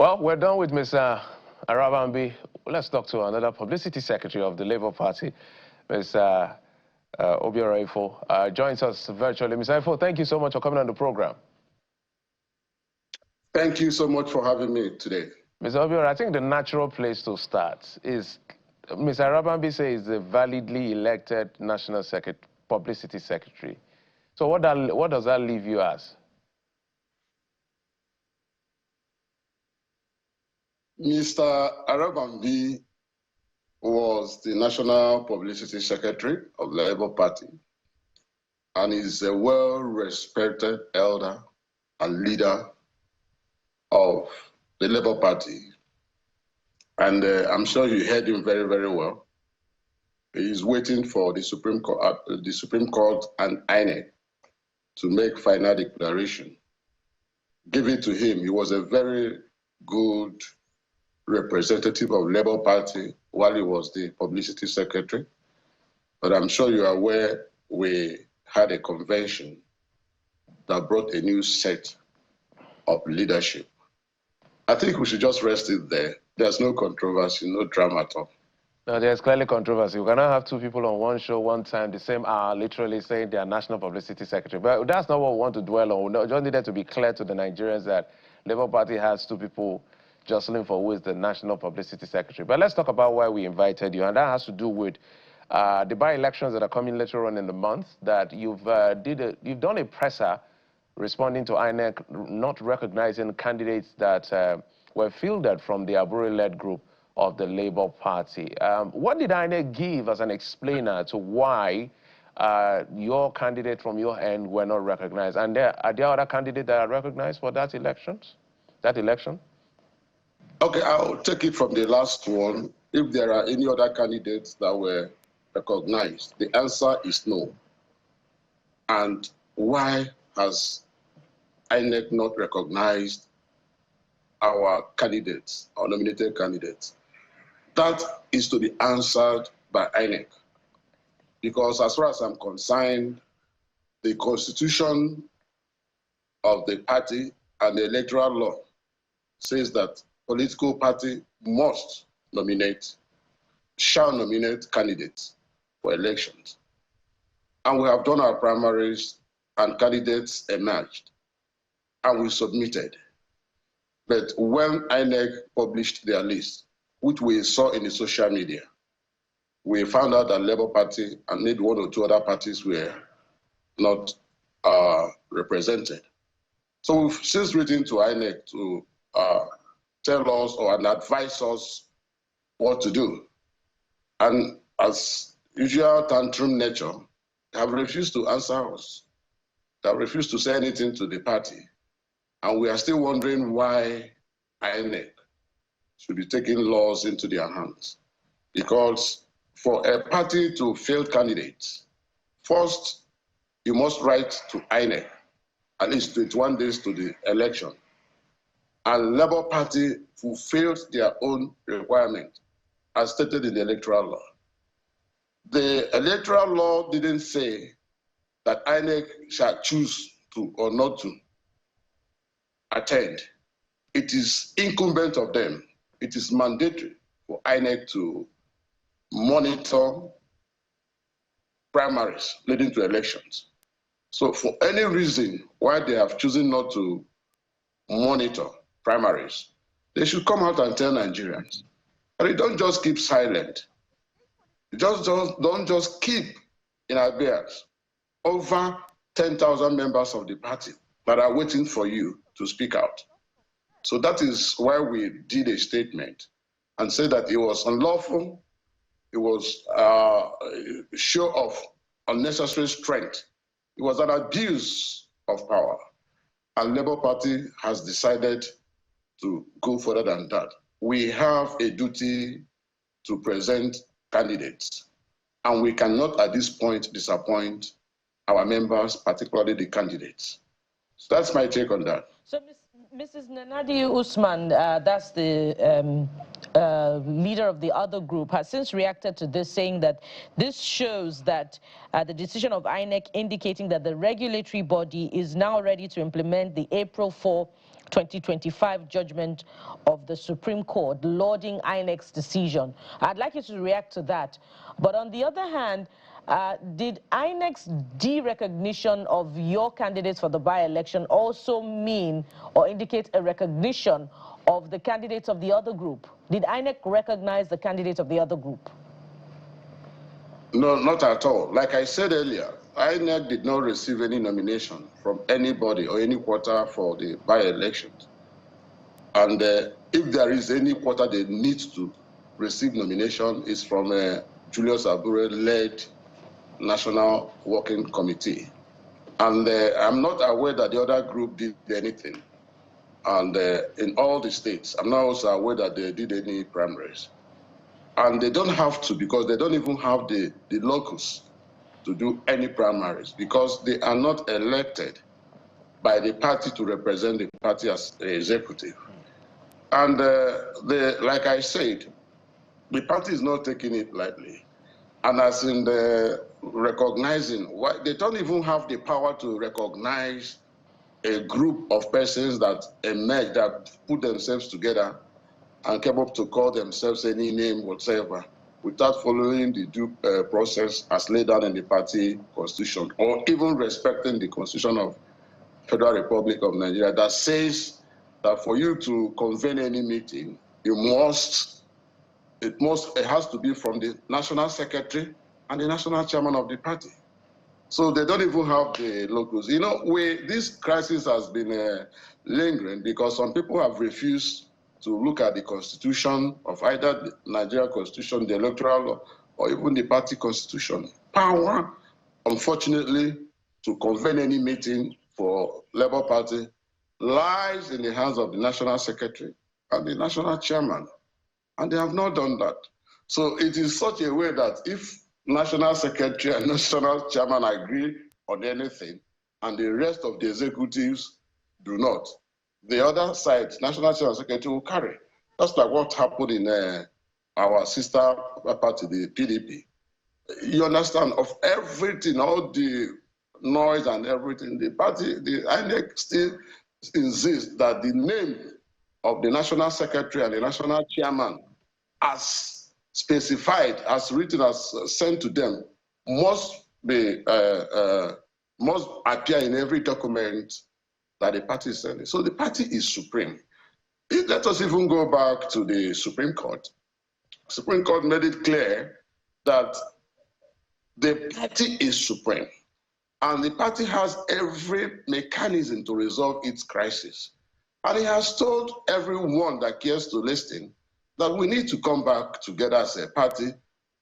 Well, we're done with Ms. Arabambi. Let's talk to another publicity secretary of the Labour Party, Ms. Obiora Ifoh. Joins us virtually. Ms. Ifoh, thank you so much for coming on the program. Thank you so much for having me today. Ms. Obiora, I think the natural place to start is, Ms. Arabambi says the validly elected National Publicity Secretary. So what does that leave you as? Mr. Arabambi was the National Publicity Secretary of the Labour Party and is a well-respected elder and leader of the Labour Party. And I'm sure you heard him very, very well. He is waiting for the Supreme Court and INEC to make final declaration. Give it to him. He was a very good representative of Labour Party while he was the publicity secretary. But I'm sure you are aware we had a convention that brought a new set of leadership. I think we should just rest it there. There's no controversy, no drama at all. No, there's clearly controversy. We cannot have two people on one show, one time, the same hour, literally saying they are National Publicity Secretary. But that's not what we want to dwell on. We just needed to be clear to the Nigerians that Labour Party has two people jostling for who is the National Publicity Secretary. But let's talk about why we invited you, and that has to do with the by-elections that are coming later on in the month, that you've done a presser responding to INEC not recognizing candidates that were fielded from the Abure-led group of the Labour Party. What did INEC give as an explainer to why your candidate from your end were not recognized? And are there other candidates that are recognized for that election? Okay, I'll take it from the last one. If there are any other candidates that were recognized, the answer is no. And why has INEC not recognized our candidates, our nominated candidates? That is to be answered by INEC. Because as far as I'm concerned, the constitution of the party and the electoral law says that political party shall nominate candidates for elections. And we have done our primaries and candidates emerged and we submitted. But when INEC published their list, which we saw in the social media, we found out that Labour Party and maybe one or two other parties were not represented. So we've since written to INEC to tell us or advise us what to do. And as usual tantrum nature, they have refused to answer us. They have refused to say anything to the party. And we are still wondering why INEC should be taking laws into their hands. Because for a party to field candidates, first, you must write to INEC, at least 21 days to the election. And Labour Party fulfilled their own requirement as stated in the electoral law. The electoral law didn't say that INEC shall choose to or not to attend. It is incumbent of them. It is mandatory for INEC to monitor primaries leading to elections. So for any reason why they have chosen not to monitor primaries, they should come out and tell Nigerians. And they don't just keep silent. Don't just keep in abeyance over 10,000 members of the party that are waiting for you to speak out. So that is why we did a statement and said that it was unlawful, it was a show of unnecessary strength, it was an abuse of power. And Labour Party has decided to go further than that. We have a duty to present candidates, and we cannot at this point disappoint our members, particularly the candidates. So that's my take on that. So Mrs. Nat'l Usman, that's the leader of the other group, has since reacted to this, saying that this shows that the decision of INEC indicating that the regulatory body is now ready to implement the April 4 2025 judgment of the Supreme Court lauding INEC's decision. I'd like you to react to that. But on the other hand, did INEC's de-recognition of your candidates for the by-election also mean or indicate a recognition of the candidates of the other group? Did INEC recognize the candidates of the other group? No, not at all. Like I said earlier, INEC did not receive any nomination from anybody or any quarter for the by-elections. And if there is any quarter they need to receive nomination, is from Julius Abure-led National Working Committee. And I'm not aware that the other group did anything. And in all the states, I'm not also aware that they did any primaries. And they don't have to, because they don't even have the locus to do any primaries, because they are not elected by the party to represent the party as the executive. And like I said, the party is not taking it lightly. And as in the recognizing, they don't even have the power to recognize a group of persons that emerged, that put themselves together and came up to call themselves any name whatsoever, without following the due process as laid down in the party constitution, or even respecting the constitution of Federal Republic of Nigeria that says that for you to convene any meeting, it has to be from the national secretary and the national chairman of the party. So they don't even have the locus. You know, this crisis has been lingering because some people have refused to look at the constitution of either the Nigerian constitution, the electoral law, or even the party constitution. Power, unfortunately, to convene any meeting for Labour Party lies in the hands of the national secretary and the national chairman, and they have not done that. So it is such a way that if national secretary and national chairman agree on anything, and the rest of the executives do not, the other side, national chairman and secretary, will carry. That's like what happened in our sister party, the PDP. You understand, of everything, all the noise and everything, the party, the INEC still insists that the name of the national secretary and the national chairman, as specified, as written, as sent to them, must appear in every document that the party is sending. So the party is supreme. Let us even go back to the Supreme Court. Supreme Court made it clear that the party is supreme, and the party has every mechanism to resolve its crisis. And it has told everyone that cares to listen that we need to come back together as a party,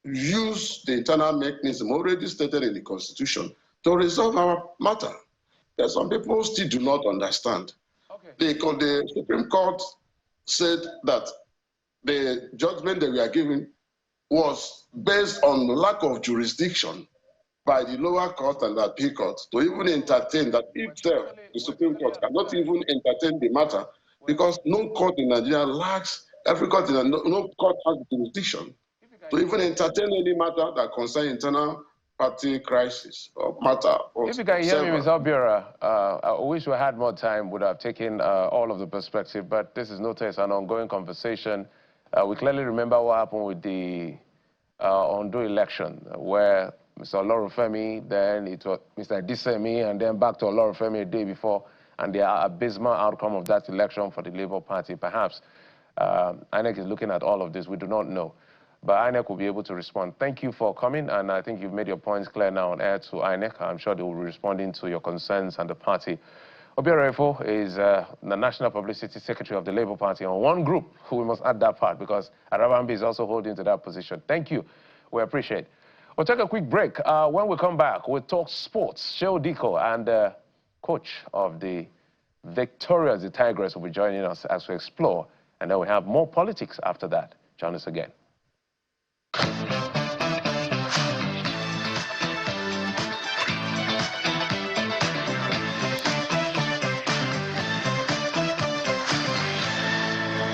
use the internal mechanism already stated in the Constitution to resolve our matter. There's some people still do not understand. Okay. The Supreme Court said that the judgment that we are giving was based on lack of jurisdiction by the lower court and the appeal court to even entertain that itself. The Supreme Court cannot even entertain the matter because no court in Nigeria lacks, every court in no court has jurisdiction to even entertain any matter that concerns internal party crisis or matter. If you can hear me, Ms. Obiora, I wish we had more time, would have taken all of the perspective, but this is notice an ongoing conversation. We clearly remember what happened with the Ondo election, where Mr. Olorunfemi, then it was Mr. Adisemi, and then back to Olorunfemi a day before, and the abysmal outcome of that election for the Labour Party. Perhaps INEC is looking at all of this. We do not know. But INEC will be able to respond. Thank you for coming, and I think you've made your points clear now on air to INEC. I'm sure they will be responding to your concerns and the party. Obiora Ifoh is the National Publicity Secretary of the Labour Party on one group, who we must add that part, because Arabambi is also holding to that position. Thank you. We appreciate it. We'll take a quick break. When we come back, we'll talk sports. Sheo Diko and coach of the Victorious, the Tigress, will be joining us as we explore. And then we have more politics after that. Join us again.